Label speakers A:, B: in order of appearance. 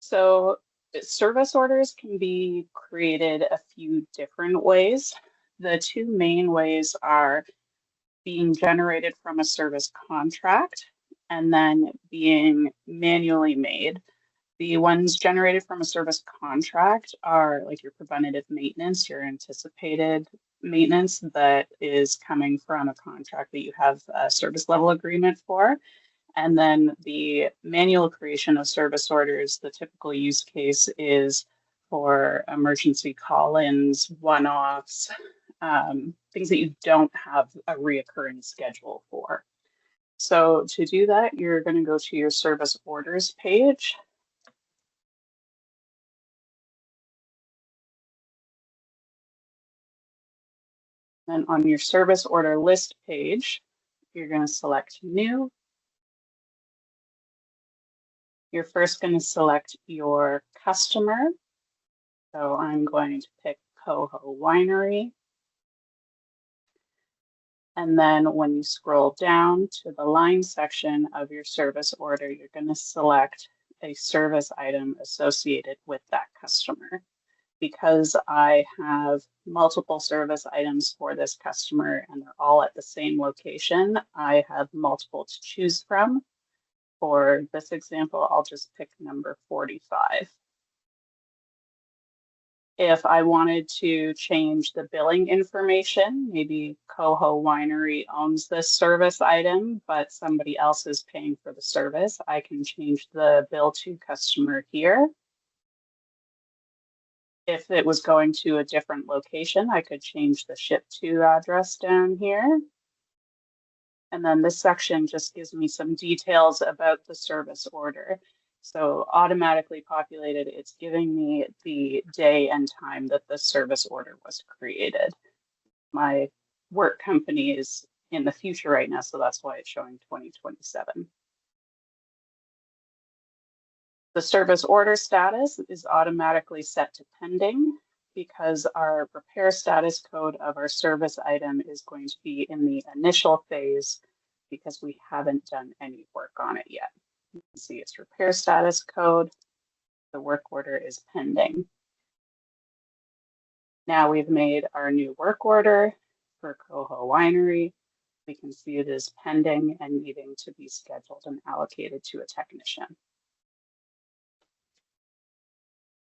A: So service orders can be created a few different ways. The two main ways are being generated from a service contract and then being manually made. The ones generated from a service contract are like your preventative maintenance, your anticipated maintenance that is coming from a contract that you have a service level agreement for. And then the manual creation of service orders, the typical use case is for emergency call-ins, one-offs, things that you don't have a reoccurring schedule for. So to do that, you're going to go to your service orders page. Then on your service order list page, you're going to select new. You're first going to select your customer. So I'm going to pick Coho Winery. And then when you scroll down to the line section of your service order, you're going to select a service item associated with that customer. Because I have multiple service items for this customer and they're all at the same location, I have multiple to choose from. For this example, I'll just pick number 45. If I wanted to change the billing information, maybe Coho Winery owns this service item, but somebody else is paying for the service, I can change the bill to customer here. If it was going to a different location, I could change the ship to address down here. And then this section just gives me some details about the service order. So automatically populated, it's giving me the day and time that the service order was created. My work company is in the future right now, so that's why it's showing 2027. The service order status is automatically set to pending because our repair status code of our service item is going to be in the initial phase because we haven't done any work on it yet. You can see its repair status code. The work order is pending. Now we've made our new work order for Coho Winery. We can see it is pending and needing to be scheduled and allocated to a technician.